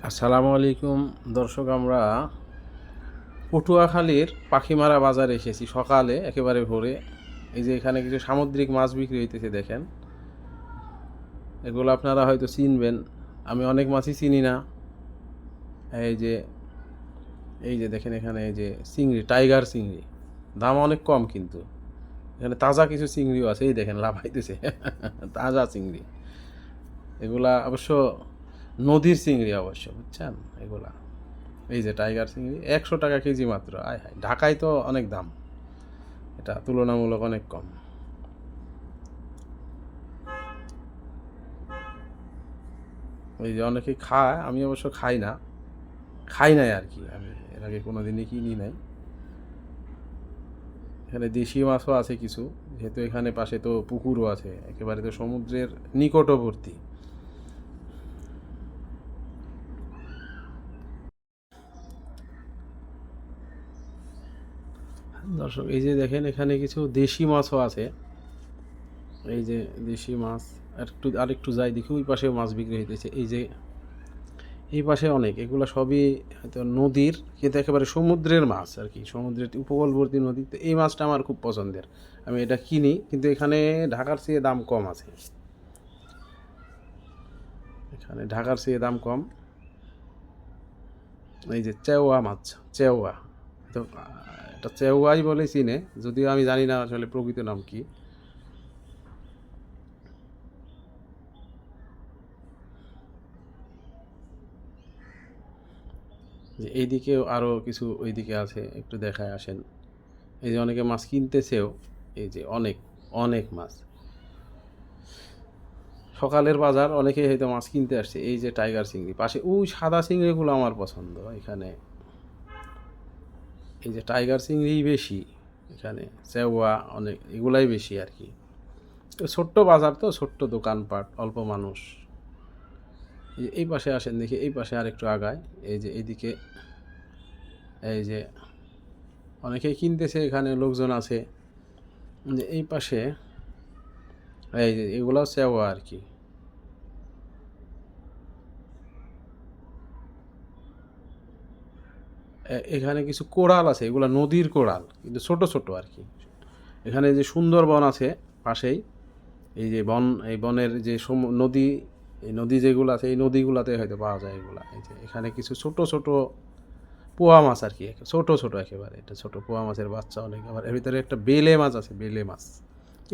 আসসালামু আলাইকুম দর্শক, আমরা পটুয়াখালীর পাখিমারা বাজারে এসেছি সকালে একেবারে ভোরে। এই যে এখানে কিছু সামুদ্রিক মাছ বিক্রি হইতেছে, দেখেন। এগুলো আপনারা হয়তো চিনবেন, আমি অনেক মাছই চিনি না। এই যে এই যে দেখেন, এখানে এই যে চিংড়ি, টাইগার চিংড়ি, দাম অনেক কম, কিন্তু এখানে তাজা কিছু চিংড়িও আছে। এই দেখেন লাফাইতেছে তাজা চিংড়ি। এগুলা অবশ্য নদীর চিংড়ি অবশ্য, বুঝছেন এগুলা। এই যে টাইগার চিংড়ি 100 টাকা কেজি মাত্র। আয় হায়, ঢাকায় তো অনেক দাম, এটা তুলনামূলক অনেক কম। এই যে অনেকে খায়, আমি অবশ্য খাই নাই আর কি, আমি এর আগে কোনো দিনই কিনি নাই। এখানে দেশি মাছও আছে কিছু, যেহেতু এখানে পাশে তো পুকুরও আছে, একেবারে তো সমুদ্রের নিকটবর্তী। দর্শক, এই যে দেখেন, এখানে কিছু দেশি মাছও আছে। এই যে দেশি মাছ, আরেকটু যাই দেখি, ওই পাশেও মাছ বিক্রি হইতেছে। এই যে এই পাশে অনেক, এগুলো সবই হয়তো নদীর, কিন্তু একেবারে সমুদ্রের মাছ আর কি, সমুদ্রের উপকূলবর্তী নদী। তো এই মাছটা আমার খুব পছন্দের, আমি এটা কিনি, কিন্তু এখানে ঢাকার চেয়ে দাম কম আছে। এখানে ঢাকার চেয়ে দাম কম। এই যে চেওয়া মাছ, চেওয়া, তো এটা চেওয়াই বলে চিনে, যদিও আমি জানি না আসলে প্রকৃত নাম কি। যে এইদিকেও আরও কিছু ওইদিকে আছে, একটু দেখায় আসেন। এই যে অনেকে মাছ কিনতেছেও, এই যে অনেক অনেক মাছ। সকালের বাজার, অনেকেই হয়তো মাছ কিনতে আসছে। এই যে টাইগার চিংড়ি, পাশে ওই সাদা চিংড়িগুলো আমার পছন্দ। এখানে এই যে টাইগার চিংড়িই বেশি, এখানে চেওয়া অনেক, এগুলাই বেশি আর কি। তো ছোট্ট বাজার, তো ছোট্ট দোকানপাট, অল্প মানুষ। এই পাশে আসেন দেখি, এই পাশে আর একটু আগায়। এই যে এইদিকে, এই যে অনেকেই কিনতেছে, এখানে লোকজন আছে। যে এই পাশে, এই যে এগুলাও চেওয়া আর কি। এখানে কিছু কোরাল আছে, এগুলা নদীর কোরাল, কিন্তু ছোট ছোট আর কি। এখানে যে সুন্দরবন আছে পাশেই, এই যে বন, এই বনের যে নদী, এই নদী যেগুলো আছে, এই নদীগুলোতে হয়তো পাওয়া যায় এগুলা। এই যে এখানে কিছু ছোট ছোট পোয়া মাছ আর কি, ছোট ছোট একেবারে, এটা ছোট পোয়া মাছের বাচ্চা অনেক। আবার এর ভিতরে একটা বেলে মাছ আছে, বেলে মাছ।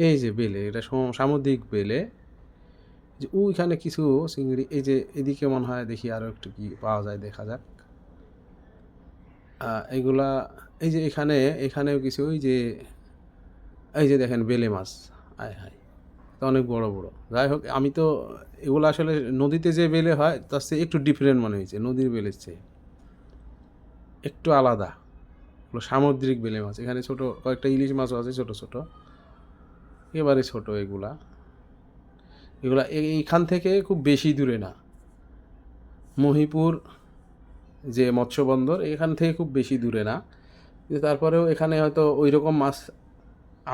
এই যে বেলে, এটা সামুদ্রিক বেলে। যে ওইখানে কিছু চিংড়ি, এই যে এদিকে মনে হয়, দেখি আরও একটু কি পাওয়া যায়, দেখা যাক। এইগুলা, এই যে এখানেও কিছু, ওই যে এই যে দেখেন বেলে মাছ। আয় হায়, তো অনেক বড় বড়। যাই হোক, আমি তো এগুলো আসলে নদীতে যে বেলে হয় তার চেয়ে একটু ডিফারেন্ট মনে হয়েছে, নদীর বেলের চেয়ে একটু আলাদা। এগুলো সামুদ্রিক বেলে মাছ। এখানে ছোট কয়েকটা ইলিশ মাছও আছে, ছোট ছোট, একেবারে ছোট এগুলা। এগুলা এইখান থেকে খুব বেশি দূরে না, মহিপুর যে মৎস্য বন্দর, এখান থেকে খুব বেশি দূরে না, কিন্তু তারপরেও এখানে হয়তো ওই রকম মাছ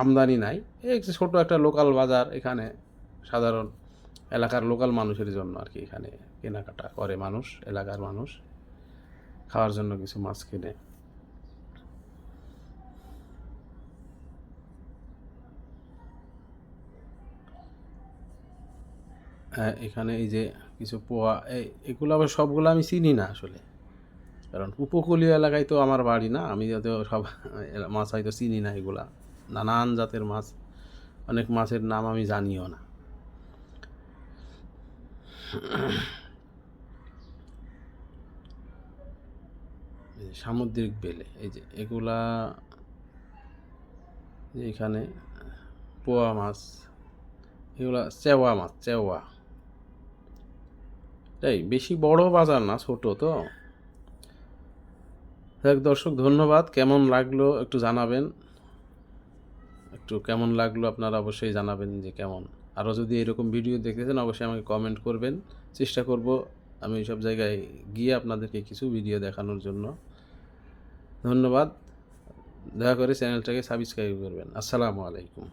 আমদানি নাই। এই যে ছোট একটা লোকাল বাজার, এখানে সাধারণ এলাকার লোকাল মানুষের জন্য আর কি, এখানে কেনাকাটা করে মানুষ, এলাকার মানুষ খাওয়ার জন্য কিছু মাছ কিনে। এখানে এই যে কিছু পোয়া, এগুলো আবার সবগুলো আমি চিনি না আসলে, কারণ উপকূলীয় এলাকায় তো আমার বাড়ি না, আমি যত সব মাছ হয়তো চিনি না। এগুলা নানান জাতের মাছ, অনেক মাছের নাম আমি জানিও না। এই যে সামুদ্রিক বেলে, এই যে এগুলা, যে এখানে পোয়া মাছ, এগুলা চেওয়া মাছ, চেওয়া। তাই বেশি বড় বাজার না, ছোট তো। দেখ দর্শক, ধন্যবাদ। কেমন লাগলো একটু জানাবেন, একটু কেমন লাগলো আপনারা অবশ্যই জানাবেন যে কেমন। আরও যদি এরকম ভিডিও দেখতেছেন, অবশ্যই আমাকে কমেন্ট করবেন। চেষ্টা করব আমি সব জায়গায় গিয়ে আপনাদেরকে কিছু ভিডিও দেখানোর জন্য। ধন্যবাদ। দয়া করে চ্যানেলটাকে সাবস্ক্রাইব করবেন। আসসালামু আলাইকুম।